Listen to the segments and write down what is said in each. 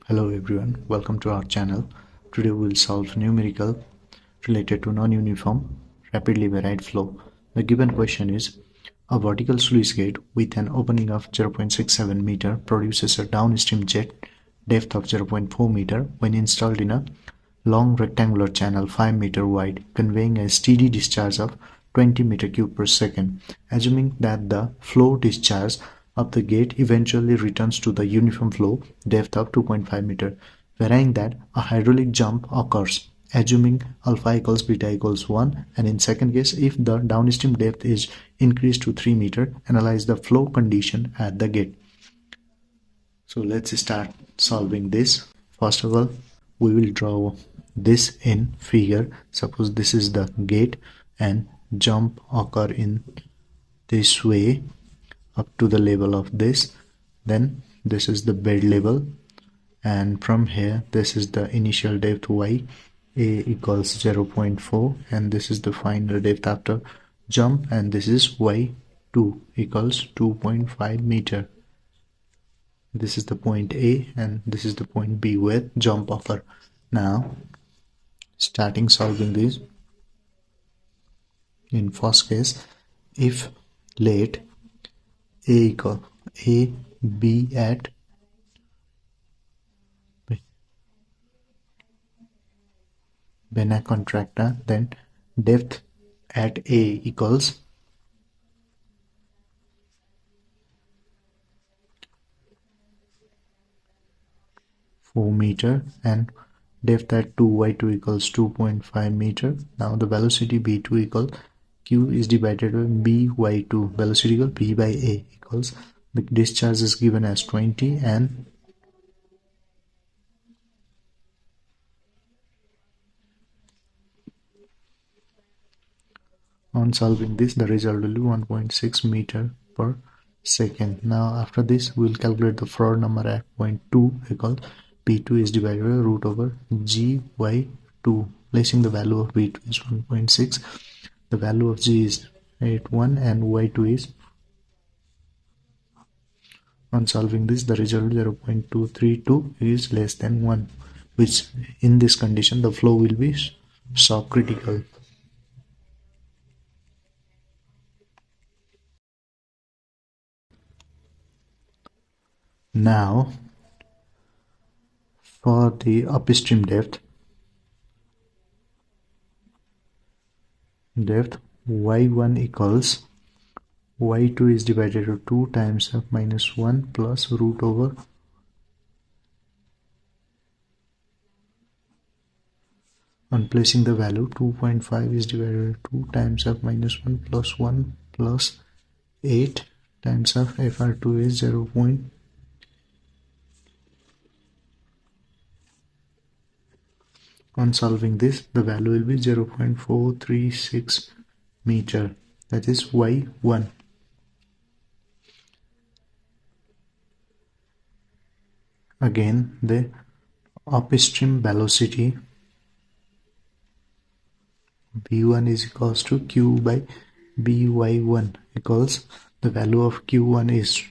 Hello everyone, welcome to our channel. Today we will solve numerical related to non-uniform, rapidly varied flow. The given question is, a vertical sluice gate with an opening of 0.67 meter produces a downstream jet depth of 0.4 meter when installed in a long rectangular channel 5 meter wide, conveying a steady discharge of 20 meter cube per second. Assuming that the flow discharge of the gate eventually returns to the uniform flow depth of 2.5 meter, varying that a hydraulic jump occurs, assuming alpha equals beta equals 1, and in second case, if the downstream depth is increased to 3 meter, analyze the flow condition at the gate. So let's start solving this. First of all, we will draw this in figure. Suppose this is the gate and jump occur in this way up to the level of this. Then this is the bed level, and from here this is the initial depth y, a equals 0.4, and this is the final depth after jump, and this is y2 equals 2.5 meter. This is the point A and this is the point B where jump occur. Now starting solving this, in first case, if let A equal A B at Bena contracta, then depth at A equals 4 meter and depth at 2y2 equals 2.5 meter. Now the velocity b2 equals q is divided by by2, velocity equal b by a equals, the discharge is given as 20, and on solving this the result will be 1.6 meter per second. Now after this we will calculate the Froude number at point 2 equals p2 is divided by root over g by 2. Placing the value of b2 is 1.6, the value of g is 81 and y2 is, on solving this the result 0.232 is less than 1, which in this condition the flow will be subcritical. Now for the upstream depth y1 equals y2 is divided to 2 times of minus 1 plus root over on placing the value 2.5 is divided to 2 times of minus 1 plus 1 plus 8 times of fr2 is 0. On solving this the value will be 0.436 meter, that is y1. Again the upstream velocity v1 is equals to q by by1 equals, the value of q1 is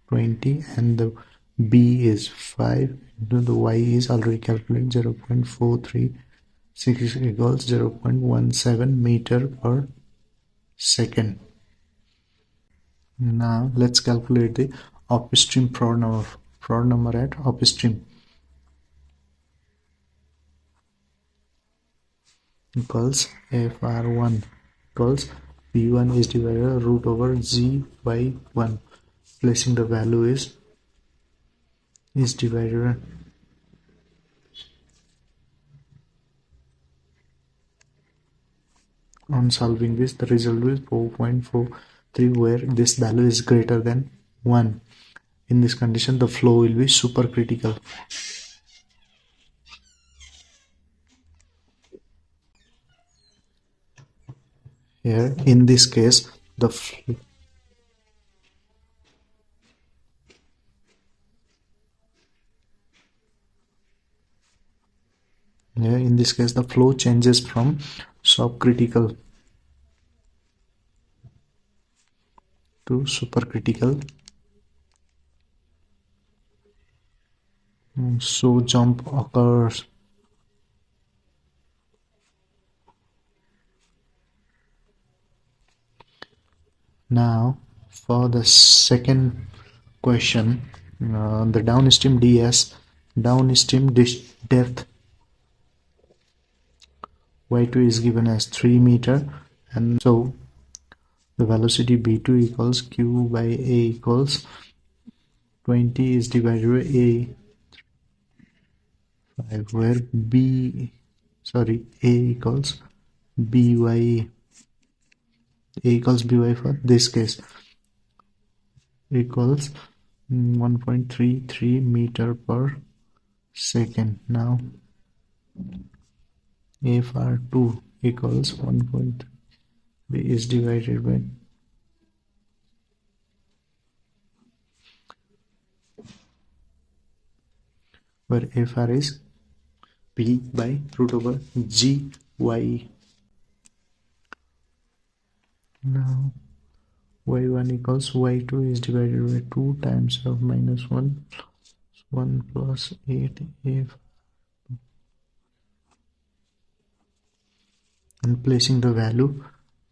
20 and the b is 5 into the y is already calculated 0.436 equals 0.17 meter per second. Now let's calculate the upstream Froude number at upstream equals fr1 equals v1 is divided by root over g by 1. Placing the value is divided by on solving this the result is 4.43, where this value is greater than 1. In this condition the flow will be supercritical. Here in this case the flow changes from subcritical to supercritical. So jump occurs. Now for the second question, the downstream ds, downstream depth y2 is given as 3 meter, and so the velocity b2 equals q by a equals 20 is divided by a 5, where a equals by a equals by for this case equals 1.33 meter per second. Now a for 2 equals 1.3 is divided by where a for is p by root over g y. Now y1 equals y2 is divided by 2 times of minus 1 plus 8 if, and placing the value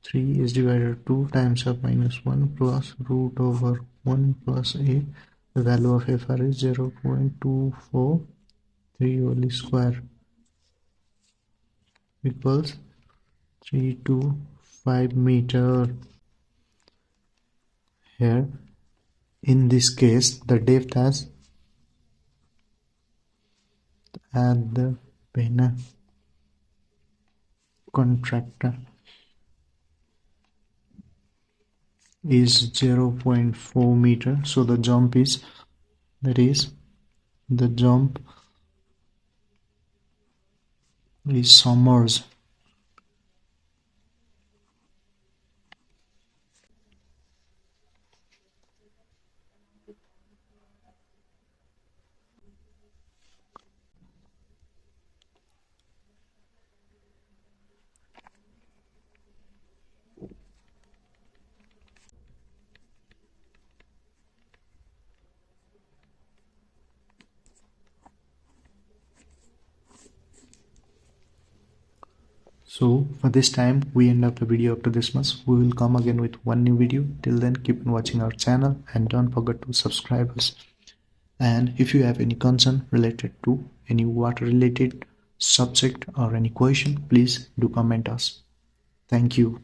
3 is divided 2 times of minus 1 plus root over 1 plus 8. The value of fr is 0.243 whole square equals 325 meter. Here in this case the depth as at the pen contractor is 0.4 meter, so the jump is submerged. So for this time we end up the video up to this much. We will come again with one new video. Till then, keep on watching our channel and don't forget to subscribe us. And if you have any concern related to any water related subject or any question, please do comment us. Thank you.